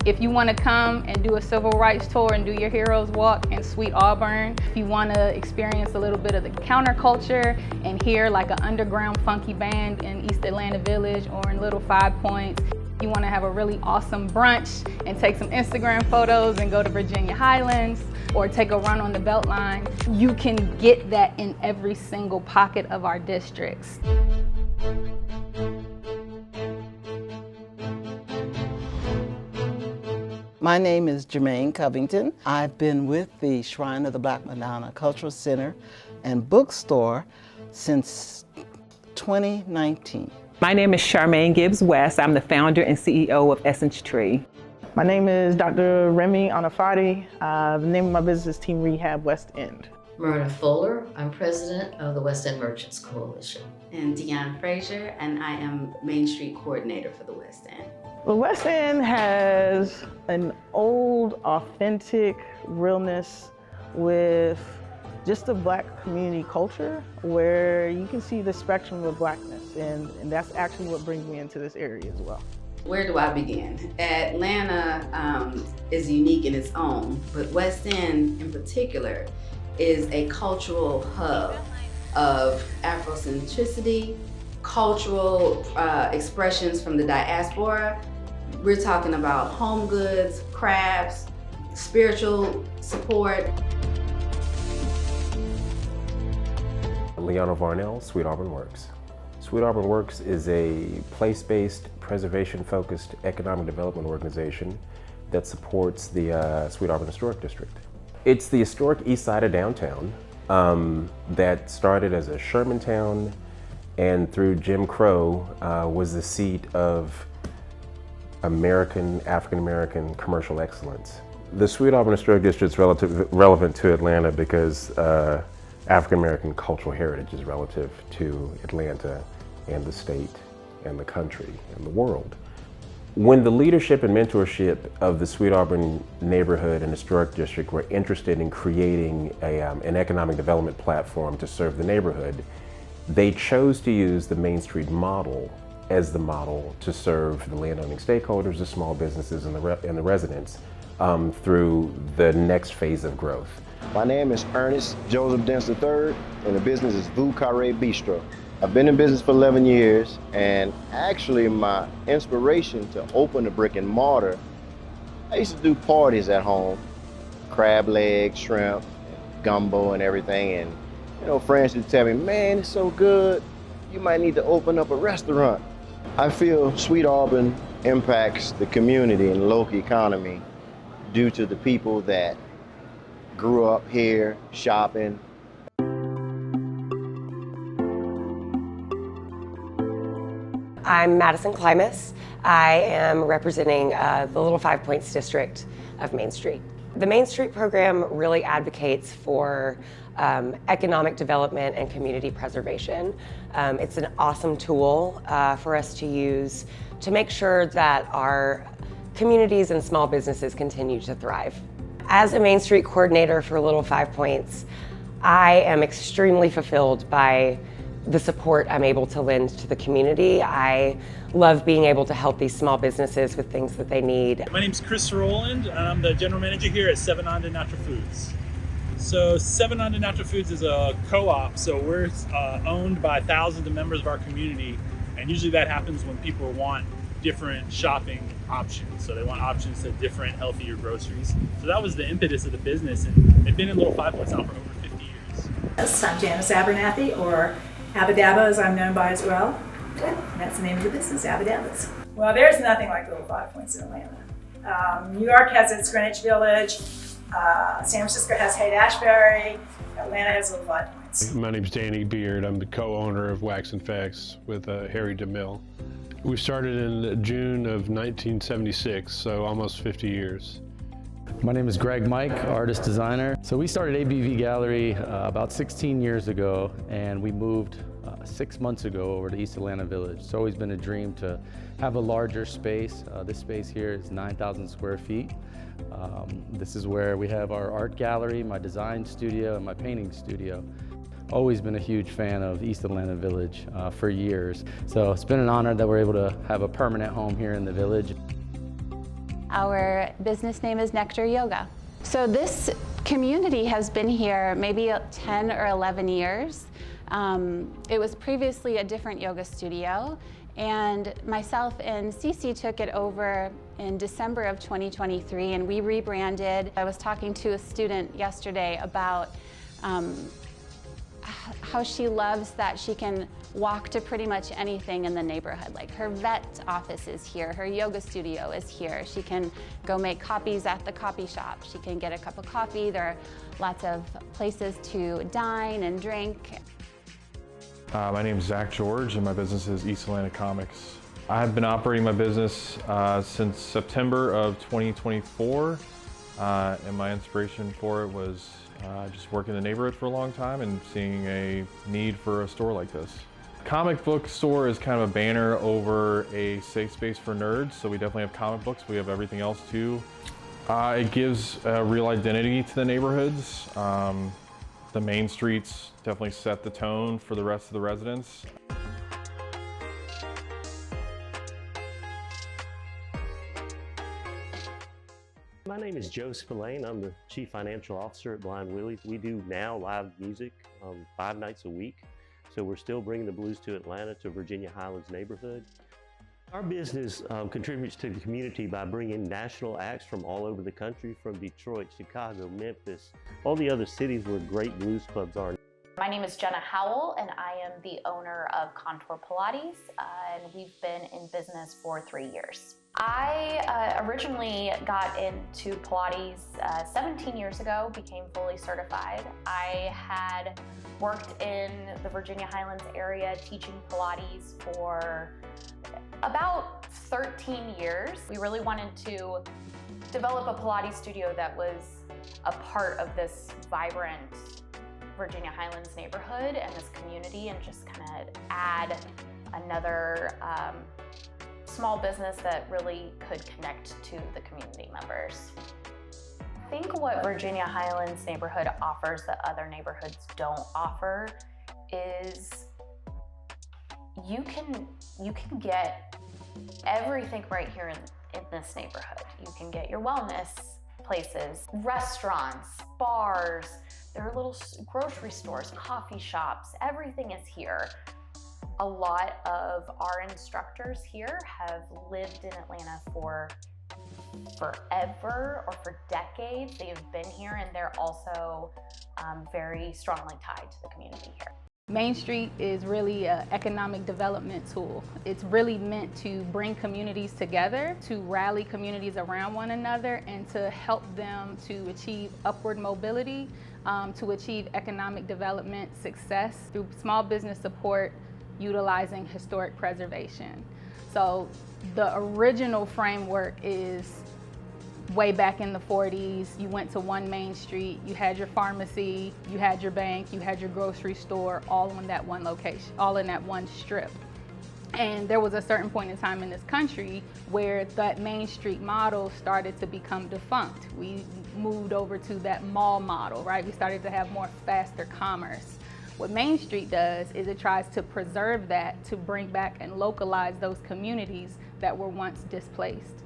If you want to come and do a civil rights tour and do your heroes walk in sweet Auburn, if you want to experience a little bit of the counterculture and hear like an underground funky band in East Atlanta Village or in Little 5 Points, you want to have a really awesome brunch and take some Instagram photos and go to Virginia Highlands or take a run on the Beltline, you can get that in every single pocket of our districts. My name is Jermaine Covington. I've been with the Shrine of the Black Madonna Cultural Center and Bookstore since 2019. My name is Charmaine Gibbs West. I'm the founder and CEO of Essence Tree. My name is Dr. Remy Anafati. The name of my business is Team Rehab West End. Myrna Fuller. I'm president of the West End Merchants Coalition. And Deanne Frazier, and I am Main Street coordinator for the West End. The West End has an old, authentic realness with just a Black community culture where you can see the spectrum of Blackness, and that's actually what brings me into this area as well. Where do I begin? Atlanta is unique in its own, but West End in particular is a cultural hub of Afrocentricity, cultural expressions from the diaspora. We're talking about home goods, crafts, spiritual support. Leona Varnell, Sweet Auburn Works. Sweet Auburn Works is a place-based, preservation-focused economic development organization that supports the Sweet Auburn Historic District. It's the historic east side of downtown that started as a Shermantown and through Jim Crow was the seat of African-American commercial excellence. The Sweet Auburn Historic District is relevant to Atlanta because African-American cultural heritage is relative to Atlanta and the state and the country and the world. When the leadership and mentorship of the Sweet Auburn neighborhood and historic district were interested in creating an economic development platform to serve the neighborhood, they chose to use the Main Street model as the model to serve the landowning stakeholders, the small businesses, and the residents through the next phase of growth. My name is Ernest Joseph Dents III, and the business is Vu Carré Bistro. I've been in business for 11 years, and actually my inspiration to open a brick and mortar, I used to do parties at home, crab legs, shrimp, gumbo, and everything, and you know, friends would tell me, man, it's so good, you might need to open up a restaurant. I feel Sweet Auburn impacts the community and local economy due to the people that grew up here shopping. I'm Madison Klimas. I am representing the Little 5 Points district of Main Street. The Main Street program really advocates for economic development and community preservation. It's an awesome tool for us to use to make sure that our communities and small businesses continue to thrive. As a Main Street coordinator for Little 5 Points, I am extremely fulfilled by the support I'm able to lend to the community. I love being able to help these small businesses with things that they need. My name's Chris Rowland, and I'm the general manager here at Seven Onda Natural Foods. So Seven Onda Natural Foods is a co-op, so we're owned by thousands of members of our community, and usually that happens when people want different shopping options. So they want options to different, healthier groceries. So that was the impetus of the business, and they've been in Little 5 Points now for over 50 years. Yes, I'm Janice Abernathy, or Abadabba as I'm known by as well. And that's the name of the business, Abadabbas. Well, there's nothing like Little 5 Points in Atlanta. New York has its Greenwich Village, San Francisco has Haight-Ashbury, Atlanta has Little 5 Points. My name's Danny Beard. I'm the co-owner of Wax and Facts with Harry DeMille. We started in June of 1976, so almost 50 years. My name is Greg Mike, artist designer. So we started ABV Gallery about 16 years ago, and we moved 6 months ago over to East Atlanta Village. It's always been a dream to have a larger space. This space here is 9,000 square feet. This is where we have our art gallery, my design studio, and my painting studio. Always been a huge fan of East Atlanta Village for years. So it's been an honor that we're able to have a permanent home here in the village. Our business name is Nectar Yoga. So this community has been here maybe 10 or 11 years. It was previously a different yoga studio, and myself and Cece took it over in December of 2023, and we rebranded. I was talking to a student yesterday about how she loves that she can walk to pretty much anything in the neighborhood. Like her vet office is here, her yoga studio is here. She can go make copies at the coffee shop. She can get a cup of coffee. There are lots of places to dine and drink. My name is Zach George and my business is East Atlanta Comics. I've been operating my business since September of 2024 and my inspiration for it was just working in the neighborhood for a long time and seeing a need for a store like this. Comic book store is kind of a banner over a safe space for nerds, so we definitely have comic books, we have everything else too. It gives a real identity to the neighborhoods. The main streets definitely set the tone for the rest of the residents. My name is Joe Spillane. I'm the Chief Financial Officer at Blind Willie's. We do now live music 5 nights a week. So we're still bringing the blues to Atlanta, to Virginia Highlands neighborhood. Our business contributes to the community by bringing national acts from all over the country, from Detroit, Chicago, Memphis, all the other cities where great blues clubs are. My name is Jenna Howell and I am the owner of Contour Pilates and we've been in business for 3 years. I originally got into Pilates 17 years ago, became fully certified. I had worked in the Virginia Highlands area teaching Pilates for about 13 years. We really wanted to develop a Pilates studio that was a part of this vibrant Virginia Highlands neighborhood and this community, and just kind of add another small business that really could connect to the community members. I think what Virginia Highlands neighborhood offers that other neighborhoods don't offer is you can get everything right here in this neighborhood. You can get your wellness places, restaurants, bars, there are little grocery stores, coffee shops, everything is here. A lot of our instructors here have lived in Atlanta for forever or for decades. They have been here and they're also very strongly tied to the community here. Main Street is really an economic development tool. It's really meant to bring communities together, to rally communities around one another, and to help them to achieve upward mobility, to achieve economic development success through small business support, utilizing historic preservation. So the original framework is way back in the 40s. You went to one Main Street, you had your pharmacy, you had your bank, you had your grocery store, all in that one location, all in that one strip. And there was a certain point in time in this country where that Main Street model started to become defunct. We moved over to that mall model, right? We started to have more faster commerce. What Main Street does is it tries to preserve that, to bring back and localize those communities that were once displaced.